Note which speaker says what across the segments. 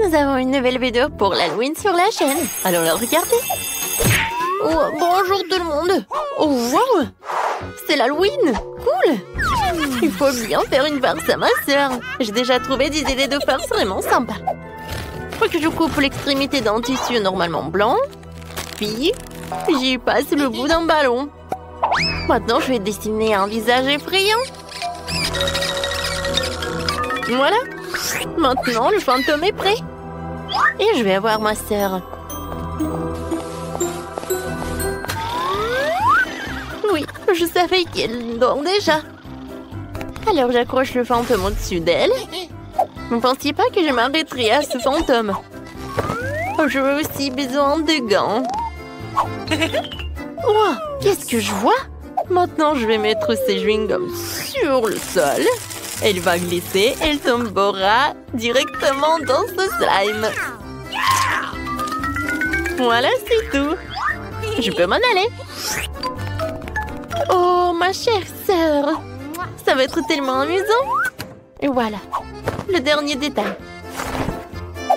Speaker 1: Nous avons une nouvelle vidéo pour l'Halloween sur la chaîne. Allons la regarder. Oh, bonjour tout le monde. Oh, wow. C'est l'Halloween. Cool. Il faut bien faire une farce à ma sœur. J'ai déjà trouvé des idées de farce vraiment sympas. Faut que je coupe l'extrémité d'un tissu normalement blanc. Puis, j'y passe le bout d'un ballon. Maintenant, je vais dessiner un visage effrayant. Voilà. Maintenant, le fantôme est prêt. Et je vais avoir ma sœur. Oui, je savais qu'elle dort déjà. Alors, j'accroche le fantôme au-dessus d'elle. Ne pensiez pas que je m'arrêterais à ce fantôme. J'ai aussi besoin de gants. Oh, qu'est-ce que je vois? Maintenant, je vais mettre ces chewing-gums sur le sol. Elle va glisser, elle tombera directement dans ce slime. Voilà, c'est tout. Je peux m'en aller. Oh, ma chère sœur. Ça va être tellement amusant. Et voilà, le dernier détail.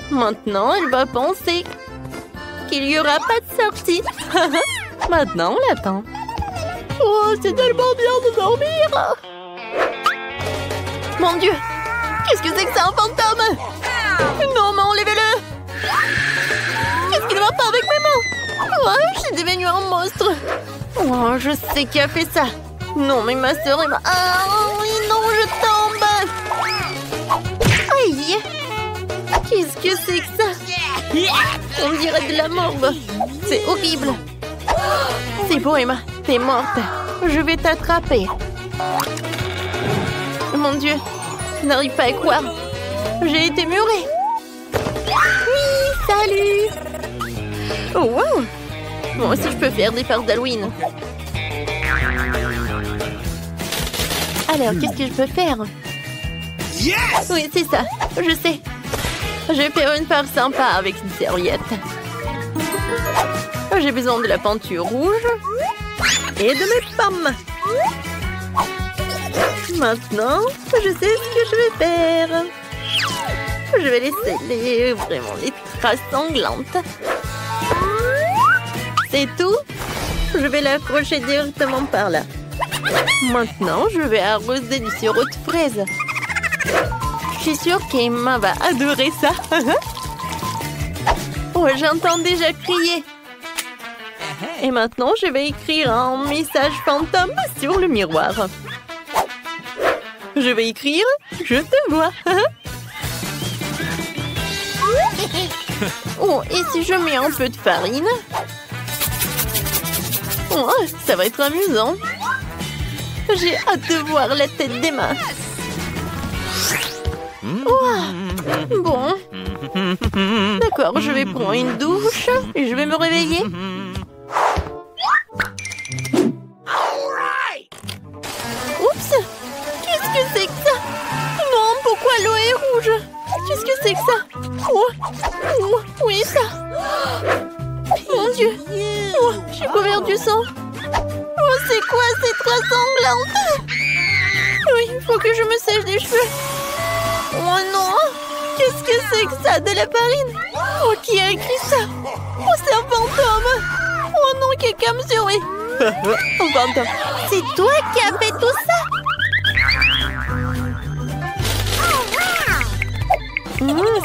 Speaker 1: Maintenant, elle va penser qu'il n'y aura pas de sortie. Maintenant, on l'attend. Oh, c'est tellement bien de dormir. Mon Dieu, qu'est-ce que c'est que ça, un fantôme? Non, mais enlevez-le. Qu'est-ce qui ne va pas avec mes mains? Oh, je suis devenue un monstre. Oh, je sais qui a fait ça. Non, mais ma soeur est ma... Ah, oui, non, je tombe. Aïe. Qu'est-ce que c'est que ça? On dirait de la morve. C'est horrible. C'est bon, Emma. T'es morte. Je vais t'attraper. Mon Dieu. Je n'arrive pas à y croire. J'ai été murée. Oui, salut. Oh, wow. Moi aussi, je peux faire des farces d'Halloween. Alors, qu'est-ce que je peux faire? Yes! Oui, c'est ça. Je sais. Je vais faire une farce sympa avec une serviette. J'ai besoin de la peinture rouge et de mes pommes. Maintenant, je sais ce que je vais faire. Je vais laisser vraiment les traces sanglantes. C'est tout. Je vais l'accrocher directement par là. Maintenant, je vais arroser du sirop de fraise. Je suis sûre qu'Emma va adorer ça. Oh, j'entends déjà crier. Et maintenant, je vais écrire un message fantôme sur le miroir. Je vais écrire « Je te vois ». Oh, et si je mets un peu de farine? Oh, ça va être amusant. J'ai hâte de voir la tête d'Emma. Oh, bon. D'accord, je vais prendre une douche et je vais me réveiller. Oups! Qu'est-ce que c'est que ça? Non, pourquoi l'eau est rouge? Qu'est-ce que c'est que ça? Oh, oh, oui, ça. Mon Dieu. Oh, je suis couverte du sang. Oh, c'est quoi ces traces sanglantes? Oui, il faut que je me sèche les cheveux. Oh non! Qu'est-ce que c'est que ça? De la farine? Oh, qui a écrit ça? Oh, c'est un fantôme! Oh non, quelqu'un me surveille! Un fantôme! C'est toi qui as fait tout ça?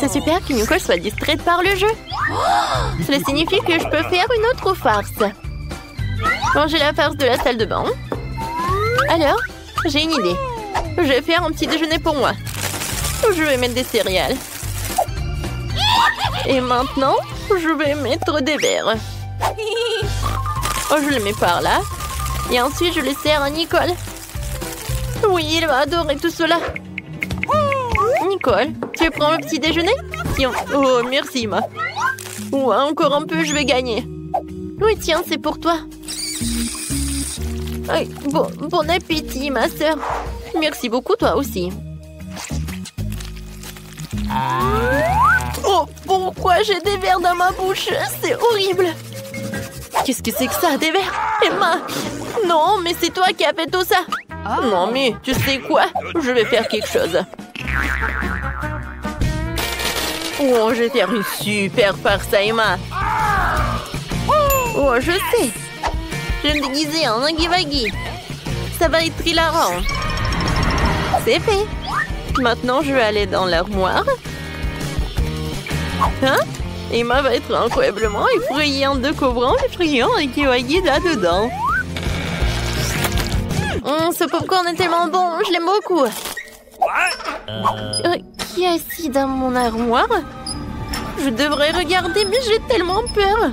Speaker 1: C'est super que Nicole soit distraite par le jeu. Cela signifie que je peux faire une autre farce. Ranger la farce de la salle de bain. Alors, j'ai une idée. Je vais faire un petit déjeuner pour moi. Je vais mettre des céréales. Et maintenant, je vais mettre des verres. Oh, je le mets par là. Et ensuite, je le sers à Nicole. Oui, il va adorer tout cela. Nicole, tu prends le petit déjeuner? Tiens. Oh, merci, Ma. Oh, encore un peu, je vais gagner. Oui, tiens, c'est pour toi. Bon appétit, ma sœur. Merci beaucoup, toi aussi. Oh, pourquoi j'ai des verres dans ma bouche? C'est horrible. Qu'est-ce que c'est que ça, des verres? Emma! Non, mais c'est toi qui as fait tout ça. Non, mais tu sais quoi? Je vais faire quelque chose. Oh, je vais faire une super farce à Emma. Oh, je sais. Je vais me déguiser en Huggy-Wuggy. Ça va être hilarant. C'est fait. Maintenant, je vais aller dans l'armoire. Hein? Emma va être incroyablement effrayante de couvrant effrayant et Huggy-Wuggy là-dedans. Ce popcorn est tellement bon, je l'aime beaucoup. Qui est assis dans mon armoire? Je devrais regarder, mais j'ai tellement peur.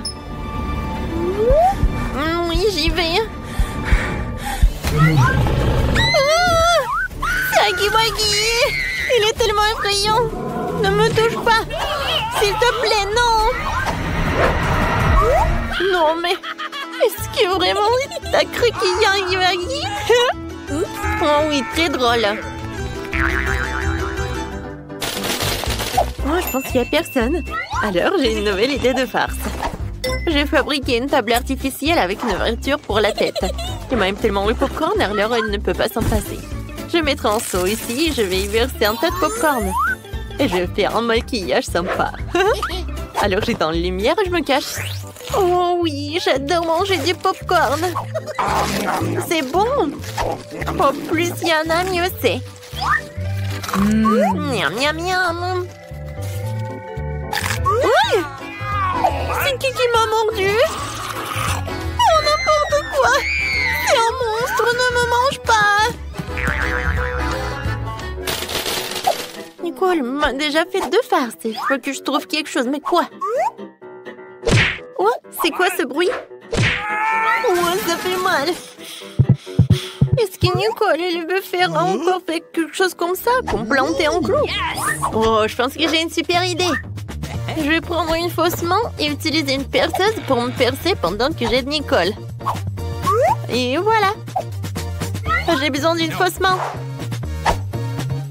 Speaker 1: Oui, j'y vais. C'est Huggy-Wuggy! Il est tellement effrayant. Ne me touche pas. S'il te plaît, non. Non, mais... Est-ce que vraiment t'as cru qu'il y a un Huggy-Wuggy? Oh oui, très drôle. Oh, je pense qu'il n'y a personne. Alors, j'ai une nouvelle idée de farce. J'ai fabriqué une table artificielle avec une ouverture pour la tête. Emma aime tellement le popcorn, alors elle ne peut pas s'en passer. Je mettrai un seau ici et je vais y verser un tas de popcorn. Et je vais faire un maquillage sympa. Alors, j'éteins la lumière et je me cache. Oh oui, j'adore manger du popcorn. C'est bon. Au plus il y en a, mieux c'est. Miam, miam, miam. Oui! C'est qui m'a mordu? Oh, n'importe quoi! C'est un monstre, ne me mange pas! Nicole m'a déjà fait 2 farces. Il faut que je trouve quelque chose, mais quoi? Oh, c'est quoi ce bruit? Oh, ça fait mal. Est-ce que Nicole, elle veut faire encore quelque chose comme ça, comme planter un clou? Oh, je pense que j'ai une super idée. Je vais prendre une fausse main et utiliser une perceuse pour me percer pendant que j'aide Nicole. Et voilà. J'ai besoin d'une fausse main.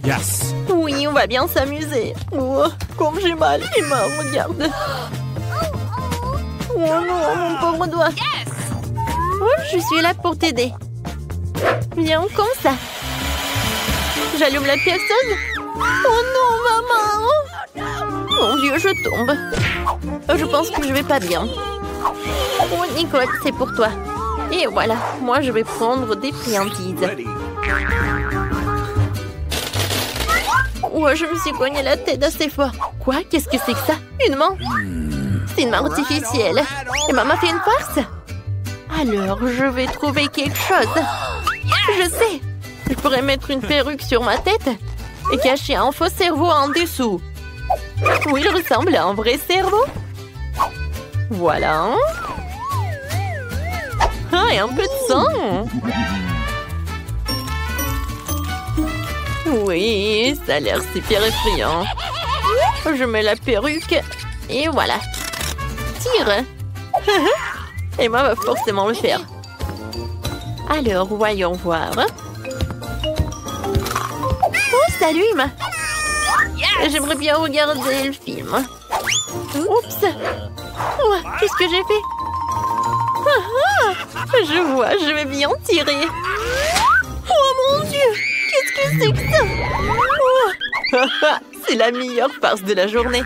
Speaker 2: Yes.
Speaker 1: Oui, on va bien s'amuser. Oh, comme j'ai mal. Emma, regarde. Oh non, mon pauvre doigt. Oh, je suis là pour t'aider. Viens, comme ça. J'allume la perceuse. Oh non, maman! Mon Dieu, je tombe. Je pense que je vais pas bien. Oh, Nicole, c'est pour toi. Et voilà, moi je vais prendre des friandises. Oh, je me suis cogné la tête assez fort. Quoi? Qu'est-ce que c'est que ça? Une main? C'est une main artificielle. Et maman fait une farce? Alors, je vais trouver quelque chose. Je sais. Je pourrais mettre une perruque sur ma tête et cacher un faux cerveau en dessous. Oui, il ressemble à un vrai cerveau. Voilà. Ah, et un peu de sang. Oui, ça a l'air super effrayant. Je mets la perruque et voilà. Tire. Emma va forcément le faire. Alors, voyons voir. Oh, salut Emma. J'aimerais bien regarder le film. Oups. Oh, qu'est-ce que j'ai fait? Je vois, je vais bien tirer. Oh mon Dieu! Qu'est-ce que c'est que ça? Oh. C'est la meilleure farce de la journée.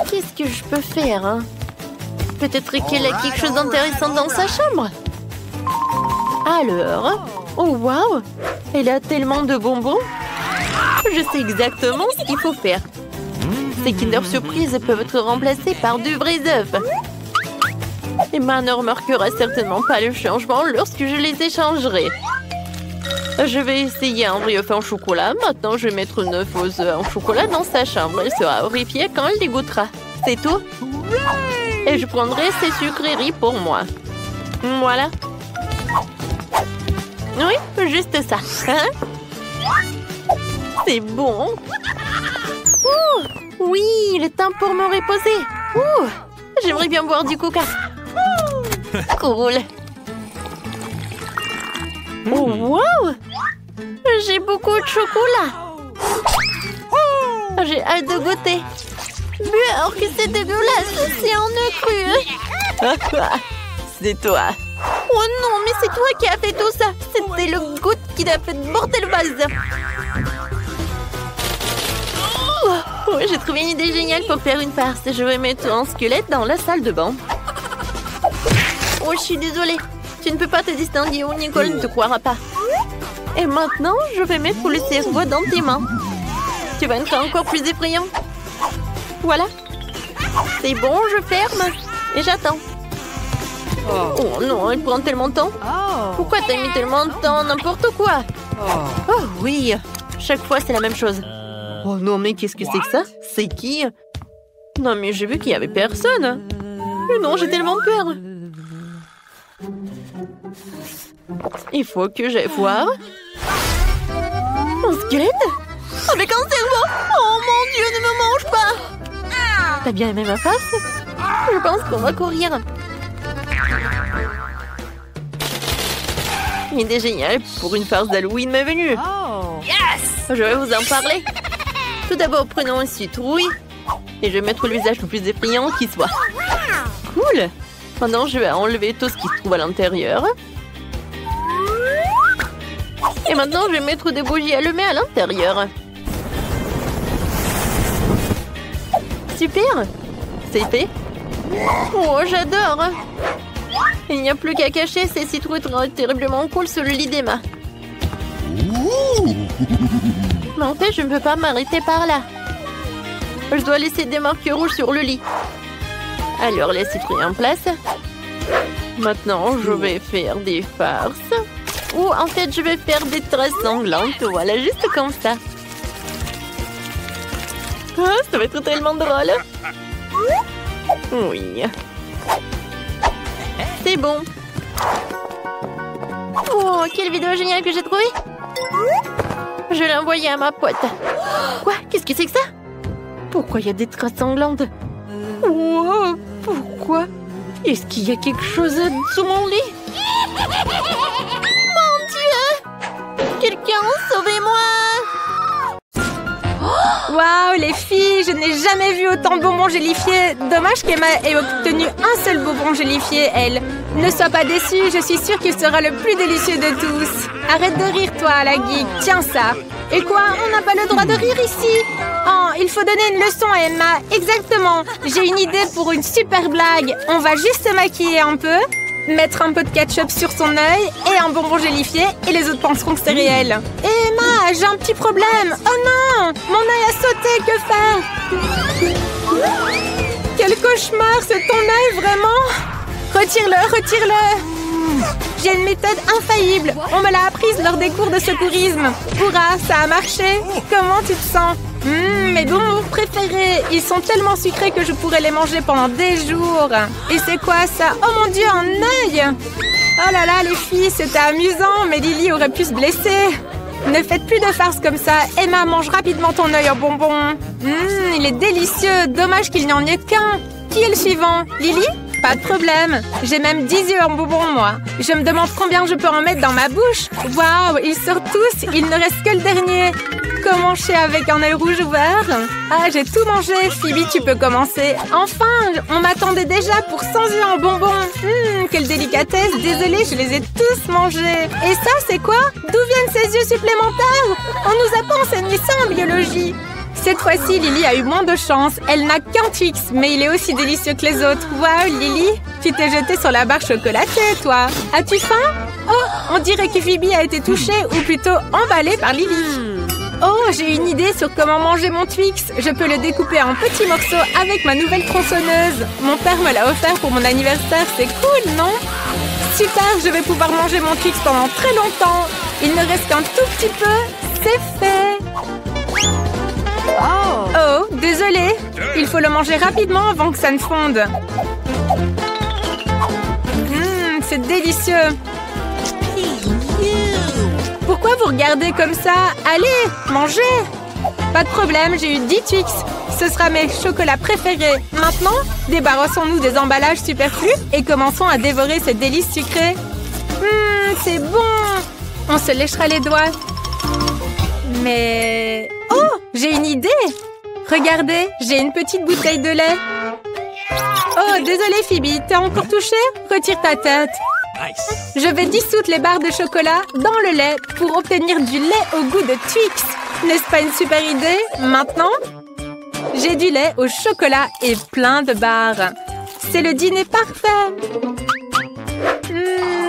Speaker 1: Qu'est-ce que je peux faire, hein? Peut-être qu'elle a quelque chose d'intéressant dans sa chambre. Alors? Oh, waouh! Elle a tellement de bonbons. Je sais exactement ce qu'il faut faire. Ces Kinder Surprise peuvent être remplacés par de vrais œufs. Emma ne remarquera certainement pas le changement lorsque je les échangerai. Je vais essayer un vrai œuf en chocolat. Maintenant, je vais mettre 9 œufs en chocolat dans sa chambre. Elle sera horrifiée quand elle les goûtera. C'est tout. Et je prendrai ces sucreries pour moi. Voilà. Oui, juste ça. Hein? C'est bon. Ouh, oui, il est temps pour me reposer. Ouh, j'aimerais bien boire du coca. Cool. Oh, wow! J'ai beaucoup de chocolat. J'ai hâte de goûter. Alors que c'est dégueulasse, c'est en œuf cru. C'est toi. Oh non, mais c'est toi qui as fait tout ça. C'était le goutte qui t'a fait porter le vase. Oh, j'ai trouvé une idée géniale pour faire une farce. Je vais mettre un squelette dans la salle de bain. Oh, je suis désolée. Tu ne peux pas te distinguer ou Nicole ne te croira pas. Et maintenant, je vais mettre le cerveau dans tes mains. Tu vas être encore plus effrayant. Voilà. C'est bon, je ferme. Et j'attends. Oh non, il prend tellement de temps. Pourquoi t'as mis tellement de temps? N'importe quoi. Oh oui. Chaque fois, c'est la même chose. Oh non, mais qu'est-ce que c'est que ça? C'est qui? Non, mais j'ai vu qu'il n'y avait personne. Mais non, j'ai tellement peur. Il faut que j'aille voir. Un squelette? Avec un cerveau? Oh mon Dieu, ne me mange pas! T'as bien aimé ma face? Je pense qu'on va courir. Une idée géniale pour une farce d'Halloween m'est venue. Yes! Je vais vous en parler. Tout d'abord, prenons une citrouille. Et je vais mettre le visage le plus effrayant qui soit. Cool! Maintenant, je vais enlever tout ce qui se trouve à l'intérieur. Et maintenant, je vais mettre des bougies allumées à l'intérieur. Super! C'est fait. Oh, j'adore! Il n'y a plus qu'à cacher ces citrouilles terriblement cool sur le lit d'Emma. Mais en fait, je ne peux pas m'arrêter par là. Je dois laisser des marques rouges sur le lit. Alors, les citrouilles en place. Maintenant, je vais faire des farces. Ou en fait, je vais faire des traces sanglantes. Voilà, juste comme ça. Ah, ça va être tellement drôle. Oui. C'est bon. Oh, quelle vidéo géniale que j'ai trouvée. Je l'ai envoyée à ma pote. Quoi? Qu'est-ce que c'est que ça? Pourquoi il y a des traces sanglantes? Wow, pourquoi? Est-ce qu'il y a quelque chose sous mon lit? Mon Dieu! Quelqu'un, sauvez-moi!
Speaker 2: Waouh, les filles, je n'ai jamais vu autant de bonbons gélifiés. Dommage qu'Emma ait obtenu un seul bonbon gélifié, elle. Ne sois pas déçue, je suis sûre qu'il sera le plus délicieux de tous. Arrête de rire, toi, la geek. Tiens ça. Et quoi, on n'a pas le droit de rire ici? Oh, il faut donner une leçon à Emma. Exactement. J'ai une idée pour une super blague. On va juste se maquiller un peu, mettre un peu de ketchup sur son œil et un bonbon gélifié et les autres penseront que c'est réel. Et Emma, j'ai un petit problème. Oh non, mon œil a sauté, que faire? Quel cauchemar, c'est ton œil vraiment? Retire-le, retire-le. J'ai une méthode infaillible. On me l'a apprise lors des cours de secourisme. Hurrah, ça a marché. Comment tu te sens? Mes bonbons préférés. Ils sont tellement sucrés que je pourrais les manger pendant des jours. Et c'est quoi ça? Oh mon Dieu, un œil! Oh là là, les filles, c'était amusant, mais Lily aurait pu se blesser. Ne faites plus de farces comme ça. Emma, mange rapidement ton œil en bonbon. Il est délicieux. Dommage qu'il n'y en ait qu'un. Qui est le suivant? Lily? Pas de problème. J'ai même 10 yeux en bonbon, moi. Je me demande combien je peux en mettre dans ma bouche. Waouh, ils sortent tous. Il ne reste que le dernier. Comment je sais avec un œil rouge ouvert? Ah, j'ai tout mangé. Phoebe, tu peux commencer. Enfin, on m'attendait déjà pour 100 yeux en bonbon. Quelle délicatesse. Désolée, je les ai tous mangés. Et ça, c'est quoi? D'où viennent ces yeux supplémentaires? On nous a pas enseigné ça en biologie. Cette fois-ci, Lily a eu moins de chance. Elle n'a qu'un Twix, mais il est aussi délicieux que les autres. Waouh, Lily, tu t'es jetée sur la barre chocolatée, toi. As-tu faim? Oh, on dirait que Phoebe a été touchée, ou plutôt emballée par Lily. Oh, j'ai une idée sur comment manger mon Twix. Je peux le découper en petits morceaux avec ma nouvelle tronçonneuse. Mon père me l'a offert pour mon anniversaire. C'est cool, non? Super, je vais pouvoir manger mon Twix pendant très longtemps. Il ne reste qu'un tout petit peu. C'est fait. Oh, désolé. Il faut le manger rapidement avant que ça ne fonde. C'est délicieux. Pourquoi vous regardez comme ça? Allez, mangez. Pas de problème, j'ai eu 10 Twix. Ce sera mes chocolats préférés. Maintenant, débarrassons-nous des emballages superflus et commençons à dévorer ces délices sucrées. C'est bon. On se léchera les doigts. Mais... Oh, j'ai une idée. Regardez, j'ai une petite bouteille de lait. Oh, désolée Phoebe, t'es encore touchée? Retire ta tête. Je vais dissoudre les barres de chocolat dans le lait pour obtenir du lait au goût de Twix. N'est-ce pas une super idée? Maintenant, J'ai du lait au chocolat et plein de barres. C'est le dîner parfait.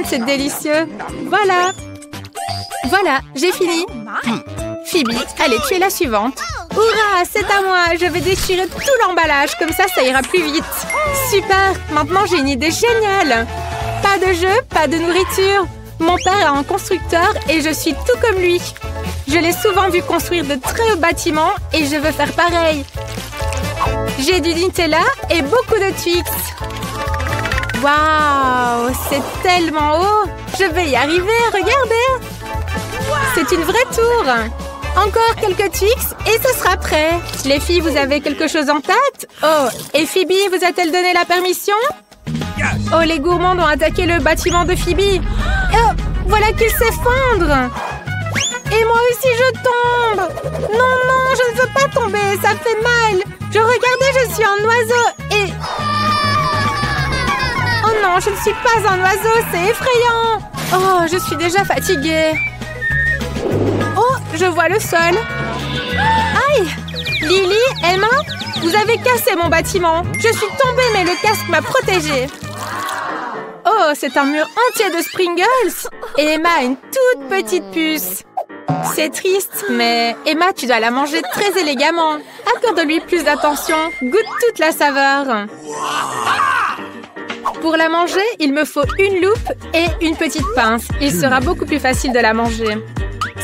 Speaker 2: C'est délicieux. Voilà. Voilà, j'ai fini. Phoebe, allez, tu es la suivante. Hurrah, c'est à moi. Je vais déchirer tout l'emballage. Comme ça ira plus vite. Super. Maintenant, j'ai une idée géniale. Pas de jeu, pas de nourriture. Mon père est un constructeur et je suis tout comme lui. Je l'ai souvent vu construire de très hauts bâtiments et je veux faire pareil. J'ai du Nutella et beaucoup de Twix. Waouh, c'est tellement haut. Je vais y arriver, regardez. C'est une vraie tour. Encore quelques Twix et ce sera prêt. Les filles, vous avez quelque chose en tête? Oh, et Phoebe vous a-t-elle donné la permission? Oh, les gourmands ont attaqué le bâtiment de Phoebe. Oh, voilà qu'il s'effondre. Et moi aussi, je tombe. Non, non, je ne veux pas tomber. Ça fait mal. Regardez, je suis un oiseau et... Oh non, je ne suis pas un oiseau. C'est effrayant. Oh, je suis déjà fatiguée. Oh, je vois le sol. Aïe! Lily, Emma, vous avez cassé mon bâtiment. Je suis tombée, mais le casque m'a protégée. Oh, c'est un mur entier de Sprinkles. Et Emma a une toute petite puce. C'est triste, mais Emma, tu dois la manger très élégamment. Accorde-lui plus d'attention. Goûte toute la saveur. Pour la manger, il me faut une loupe et une petite pince. Il sera beaucoup plus facile de la manger.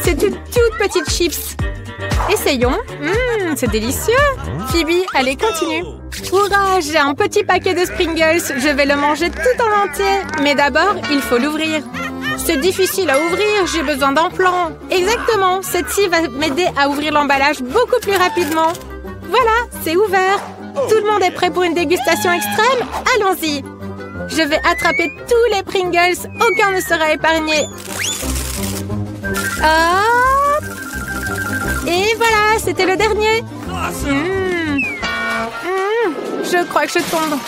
Speaker 2: C'est une toute petite chips. Essayons. C'est délicieux. Phoebe, allez, continue. Hurrah, j'ai un petit paquet de Sprinkles. Je vais le manger tout en entier. Mais d'abord, il faut l'ouvrir. C'est difficile à ouvrir, j'ai besoin d'un plan. Exactement, cette scie va m'aider à ouvrir l'emballage beaucoup plus rapidement. Voilà, c'est ouvert. Tout le monde est prêt pour une dégustation extrême? Allons-y. Je vais attraper tous les Pringles, aucun ne sera épargné. Hop! Et voilà, c'était le dernier. Je crois que je tombe.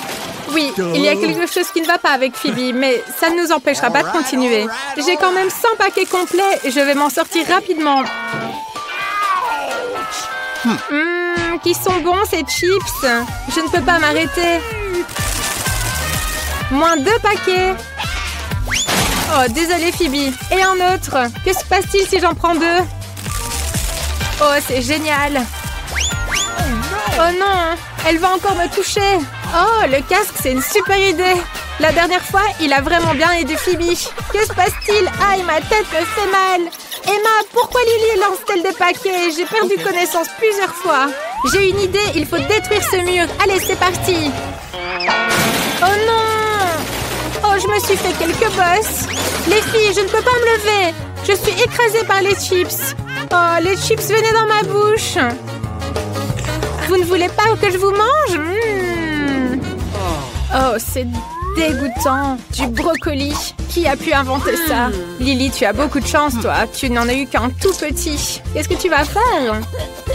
Speaker 2: Oui, il y a quelque chose qui ne va pas avec Phoebe, mais ça ne nous empêchera pas de continuer. J'ai quand même 100 paquets complets et je vais m'en sortir rapidement. Qui sont bons ces chips. Je ne peux pas m'arrêter. Moins 2 paquets. Oh, désolée Phoebe. Et un autre. Que se passe-t-il si j'en prends 2? Oh, c'est génial. Oh non, elle va encore me toucher. Oh, le casque, c'est une super idée. La dernière fois, il a vraiment bien aidé Phoebe. Que se passe-t-il? Aïe, ma tête me fait mal. Emma, pourquoi Lily lance-t-elle des paquets? J'ai perdu connaissance plusieurs fois. J'ai une idée, il faut détruire ce mur. Allez, c'est parti. Oh non! Oh, je me suis fait quelques bosses. Les filles, je ne peux pas me lever. Je suis écrasée par les chips. Oh, les chips venaient dans ma bouche. Vous ne voulez pas que je vous mange? Oh, c'est dégoûtant. Du brocoli. Qui a pu inventer ça? Lily, tu as beaucoup de chance, toi. Tu n'en as eu qu'un tout petit. Qu'est-ce que tu vas faire?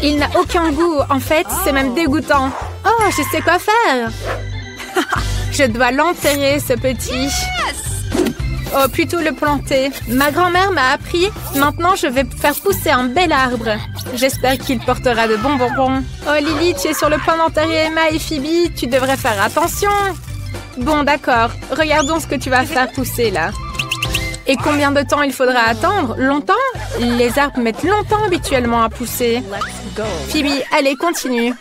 Speaker 2: Il n'a aucun goût. En fait, c'est même dégoûtant. Oh, je sais quoi faire. Je dois l'enterrer, ce petit. Oh, plutôt le planter. Ma grand-mère m'a appris. Maintenant, je vais faire pousser un bel arbre. J'espère qu'il portera de bons bonbons. Oh, Lily, tu es sur le point d'enterrer Emma et Phoebe. Tu devrais faire attention. Bon, d'accord. Regardons ce que tu vas faire pousser, là. Et combien de temps il faudra attendre? Longtemps? Les arbres mettent longtemps habituellement à pousser. Phoebe, allez, continue.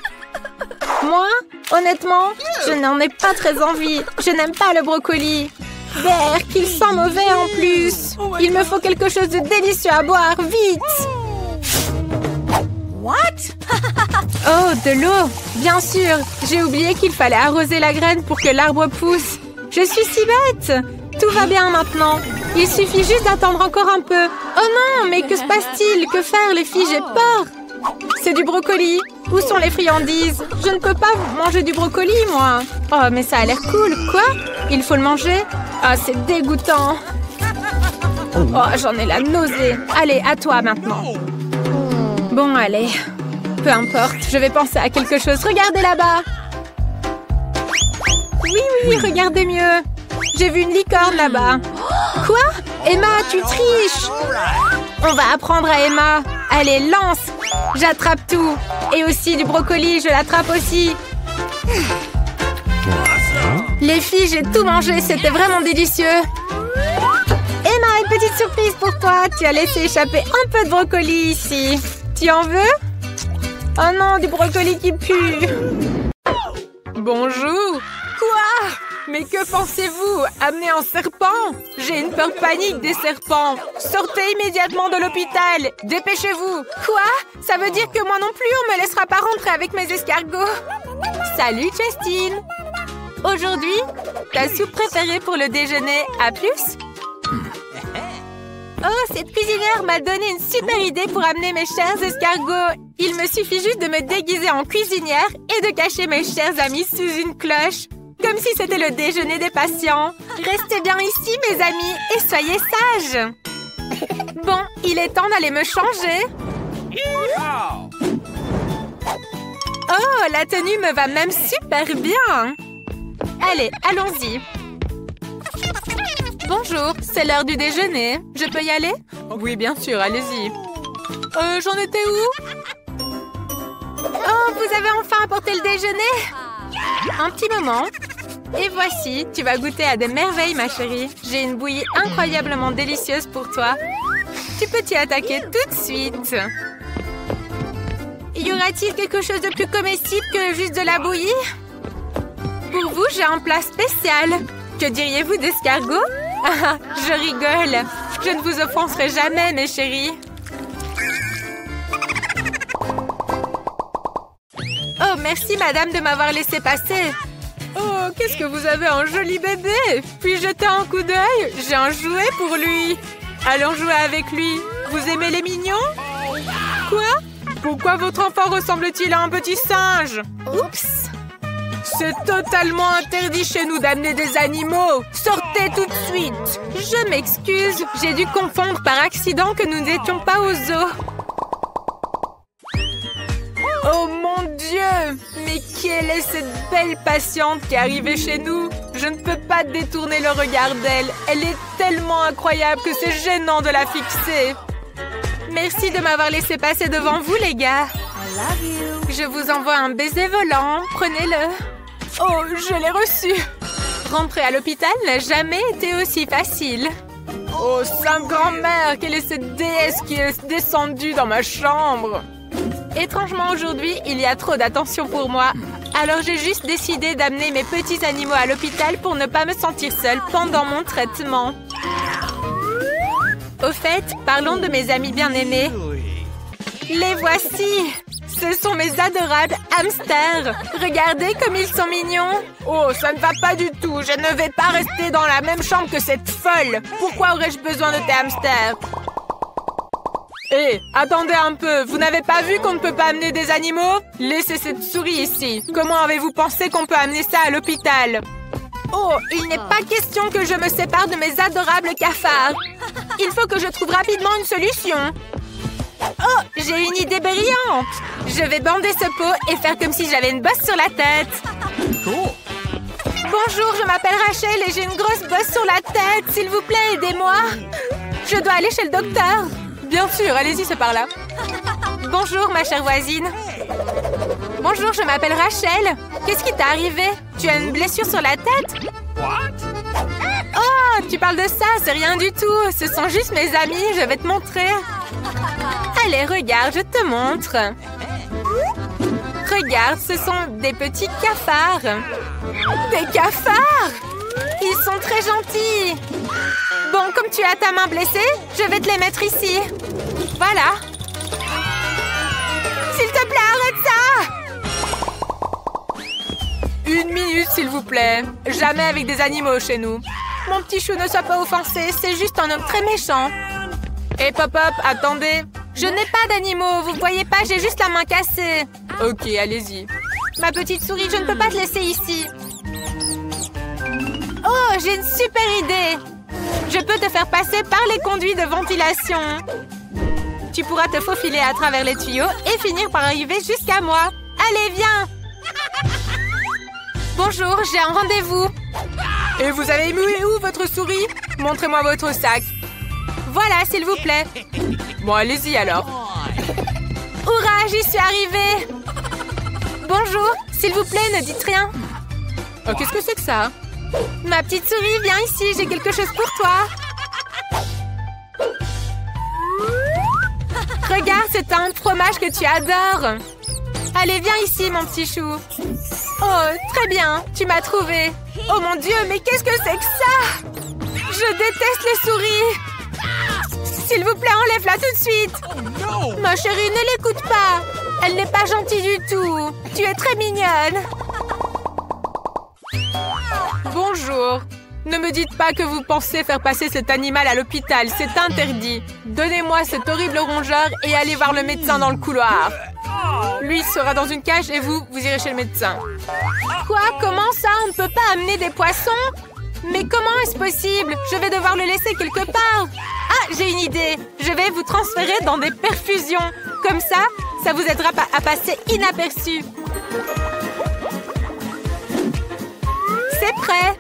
Speaker 2: Moi, honnêtement, je n'en ai pas très envie. Je n'aime pas le brocoli. Berk, qu'il sent mauvais en plus. Il me faut quelque chose de délicieux à boire, vite. Oh, de l'eau. Bien sûr, j'ai oublié qu'il fallait arroser la graine pour que l'arbre pousse. Je suis si bête. Tout va bien maintenant. Il suffit juste d'attendre encore un peu. Oh non, mais que se passe-t-il? Que faire, les filles? J'ai peur. C'est du brocoli. Où sont les friandises? Je ne peux pas manger du brocoli, moi. Oh, mais ça a l'air cool. Quoi? Il faut le manger? Ah, c'est dégoûtant. Oh, j'en ai la nausée. Allez, à toi maintenant. Bon, allez. Peu importe, je vais penser à quelque chose. Regardez là-bas. Oui, regardez mieux. J'ai vu une licorne là-bas. Quoi? Emma, tu triches. On va apprendre à Emma. Allez, lance. J'attrape tout. Et aussi du brocoli, je l'attrape aussi. Les filles, j'ai tout mangé, c'était vraiment délicieux. Emma, une petite surprise pour toi. Tu as laissé échapper un peu de brocoli ici. Tu en veux? Oh non, du brocoli qui pue. Bonjour. Quoi? Mais que pensez-vous? Amener un serpent? J'ai une peur panique des serpents. Sortez immédiatement de l'hôpital. Dépêchez-vous. Quoi? Ça veut dire que moi non plus, on me laissera pas rentrer avec mes escargots. Salut, Justine. Aujourd'hui, ta soupe préférée pour le déjeuner. À plus? Oh, cette cuisinière m'a donné une super idée pour amener mes chers escargots. Il me suffit juste de me déguiser en cuisinière et de cacher mes chers amis sous une cloche. Comme si c'était le déjeuner des patients. Restez bien ici, mes amis, et soyez sages. Bon, il est temps d'aller me changer. Oh, la tenue me va même super bien. Allez, allons-y. Bonjour, c'est l'heure du déjeuner. Je peux y aller? Oui, bien sûr, allez-y. J'en étais où? Oh, vous avez enfin apporté le déjeuner? Un petit moment. Et voici, tu vas goûter à des merveilles, ma chérie. J'ai une bouillie incroyablement délicieuse pour toi. Tu peux t'y attaquer tout de suite. Y aura-t-il quelque chose de plus comestible que juste de la bouillie? Pour vous, j'ai un plat spécial. Que diriez-vous d'escargot? Ah, je rigole. Je ne vous offenserai jamais, mes chéris. Oh, merci, madame, de m'avoir laissé passer. Oh, qu'est-ce que vous avez un joli bébé. Puis jeter un coup d'œil. J'ai un jouet pour lui. Allons jouer avec lui. Vous aimez les mignons? Quoi? Pourquoi votre enfant ressemble-t-il à un petit singe? Oups! C'est totalement interdit chez nous d'amener des animaux. Sortez tout de suite. Je m'excuse. J'ai dû confondre par accident que nous n'étions pas au zoo. Oh mon Dieu! Mais quelle est cette belle patiente qui est arrivée chez nous? Je ne peux pas détourner le regard d'elle. Elle est tellement incroyable que c'est gênant de la fixer. Merci de m'avoir laissé passer devant vous, les gars. Je vous envoie un baiser volant. Prenez-le. Oh, je l'ai reçu. Rentrer à l'hôpital n'a jamais été aussi facile. Oh, Sainte Grand-Mère, quelle est cette déesse qui est descendue dans ma chambre? Étrangement, aujourd'hui, il y a trop d'attention pour moi. Alors, j'ai juste décidé d'amener mes petits animaux à l'hôpital pour ne pas me sentir seule pendant mon traitement. Au fait, parlons de mes amis bien-aimés. Les voici! Ce sont mes adorables hamsters. Regardez comme ils sont mignons. Oh, ça ne va pas du tout. Je ne vais pas rester dans la même chambre que cette folle. Pourquoi aurais-je besoin de tes hamsters? Hé, attendez un peu. Vous n'avez pas vu qu'on ne peut pas amener des animaux? Laissez cette souris ici. Comment avez-vous pensé qu'on peut amener ça à l'hôpital? Oh, il n'est pas question que je me sépare de mes adorables cafards. Il faut que je trouve rapidement une solution. Oh, j'ai une idée brillante. Je vais bander ce pot et faire comme si j'avais une bosse sur la tête. Bonjour, je m'appelle Rachel et j'ai une grosse bosse sur la tête. S'il vous plaît, aidez-moi. Je dois aller chez le docteur. Bien sûr, allez-y, c'est par là. Bonjour, ma chère voisine. Bonjour, je m'appelle Rachel. Qu'est-ce qui t'est arrivé? Tu as une blessure sur la tête? Oh, tu parles de ça, c'est rien du tout. Ce sont juste mes amis, je vais te montrer. Allez, regarde, je te montre. Regarde, ce sont des petits cafards. Des cafards? Ils sont très gentils. Bon, comme tu as ta main blessée, je vais te les mettre ici. Voilà. S'il te plaît, arrête ça! Une minute, s'il vous plaît. Jamais avec des animaux chez nous. Mon petit chou, ne sois pas offensé. C'est juste un homme très méchant. Hé, Pop-Up, attendez. Je n'ai pas d'animaux. Vous voyez pas, j'ai juste la main cassée. Ok, allez-y. Ma petite souris, je ne peux pas te laisser ici. Oh, j'ai une super idée. Je peux te faire passer par les conduits de ventilation. Tu pourras te faufiler à travers les tuyaux et finir par arriver jusqu'à moi. Allez, viens. Bonjour, j'ai un rendez-vous. Et vous avez mis où votre souris? Montrez-moi votre sac. Voilà, s'il vous plaît. Bon, allez-y alors. Hurrah, j'y suis arrivée. Bonjour, s'il vous plaît, ne dites rien.
Speaker 1: Oh, qu'est-ce que c'est que ça?
Speaker 2: Ma petite souris, viens ici, j'ai quelque chose pour toi. Regarde, c'est un fromage que tu adores. Allez, viens ici, mon petit chou. Oh, très bien, tu m'as trouvé. Oh mon Dieu, mais qu'est-ce que c'est que ça? Je déteste les souris. S'il vous plaît, enlève-la tout de suite.
Speaker 3: Oh, no.
Speaker 2: Ma chérie, ne l'écoute pas. Elle n'est pas gentille du tout. Tu es très mignonne.
Speaker 1: Bonjour. Ne me dites pas que vous pensez faire passer cet animal à l'hôpital. C'est interdit. Donnez-moi cet horrible rongeur et allez voir le médecin dans le couloir. Lui sera dans une cage et vous irez chez le médecin.
Speaker 2: Quoi? Comment ça? On ne peut pas amener des poissons? Mais comment est-ce possible? Je vais devoir le laisser quelque part. Ah, j'ai une idée. Je vais vous transférer dans des perfusions. Comme ça vous aidera à passer inaperçu. C'est prêt.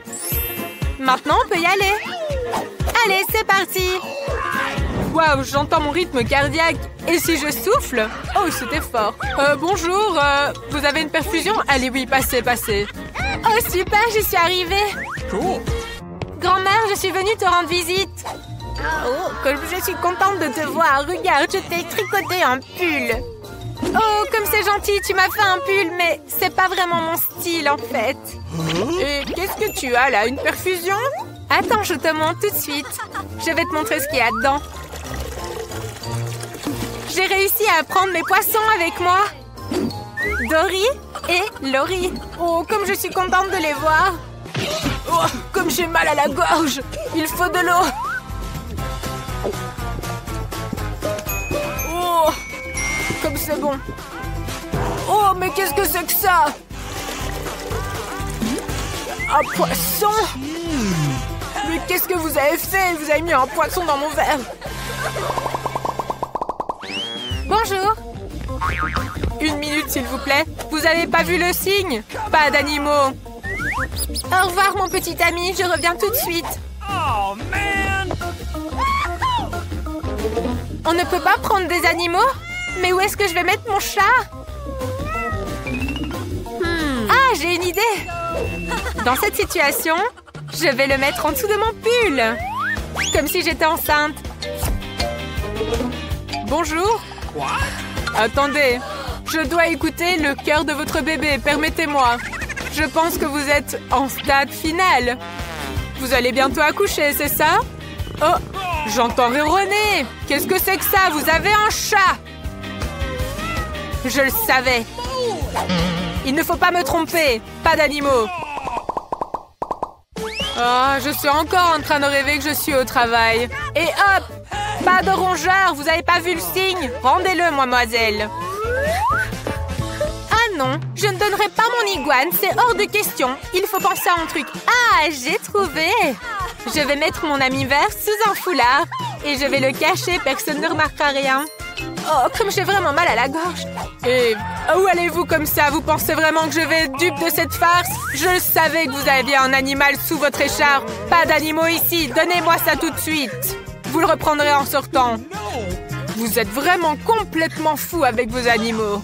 Speaker 2: Maintenant, on peut y aller. Allez, c'est parti.
Speaker 1: Waouh, j'entends mon rythme cardiaque. Et si je souffle? Oh, c'était fort. Bonjour, vous avez une perfusion? Allez, oui, passez.
Speaker 2: Oh, super, j'y suis arrivée.
Speaker 3: Cool.
Speaker 2: Grand-mère, je suis venue te rendre visite. Oh, comme je suis contente de te voir. Regarde, je t'ai tricoté un pull. Oh, comme c'est gentil, tu m'as fait un pull, mais c'est pas vraiment mon style, en fait.
Speaker 1: Et qu'est-ce que tu as là? Une perfusion?
Speaker 2: Attends, je te montre tout de suite. Je vais te montrer ce qu'il y a dedans. J'ai réussi à prendre mes poissons avec moi. Dory et Laurie. Oh, comme je suis contente de les voir.
Speaker 1: Oh, comme j'ai mal à la gorge. Il faut de l'eau. Oh, comme c'est bon. Oh, mais qu'est-ce que c'est que ça? Un poisson? Mais qu'est-ce que vous avez fait? Vous avez mis un poisson dans mon verre.
Speaker 2: Bonjour.
Speaker 1: Une minute, s'il vous plaît. Vous avez pas vu le signe? Pas d'animaux.
Speaker 2: Au revoir, mon petit ami. Je reviens tout de suite.
Speaker 3: Oh, man.
Speaker 2: On ne peut pas prendre des animaux? Mais où est-ce que je vais mettre mon chat? Ah, j'ai une idée. Dans cette situation, je vais le mettre en dessous de mon pull. Comme si j'étais enceinte.
Speaker 1: Bonjour.
Speaker 3: What?
Speaker 1: Attendez, je dois écouter le cœur de votre bébé, permettez-moi. Je pense que vous êtes en stade final. Vous allez bientôt accoucher, c'est ça? Oh, j'entends ronronner. Qu'est-ce que c'est que ça? Vous avez un chat? Je le savais. Il ne faut pas me tromper. Pas d'animaux. Oh, je suis encore en train de rêver que je suis au travail. Et hop! Pas de rongeur, vous avez pas vu le signe? Rendez-le, mademoiselle.
Speaker 2: Ah non, je ne donnerai pas mon iguane, c'est hors de question. Il faut penser à un truc. Ah, j'ai trouvé. Je vais mettre mon ami vert sous un foulard et je vais le cacher, personne ne remarquera rien. Oh, comme j'ai vraiment mal à la gorge.
Speaker 1: Et où allez-vous comme ça? Vous pensez vraiment que je vais être dupe de cette farce? Je savais que vous aviez un animal sous votre écharpe. Pas d'animaux ici, donnez-moi ça tout de suite. Vous le reprendrez en sortant. Vous êtes vraiment complètement fou avec vos animaux.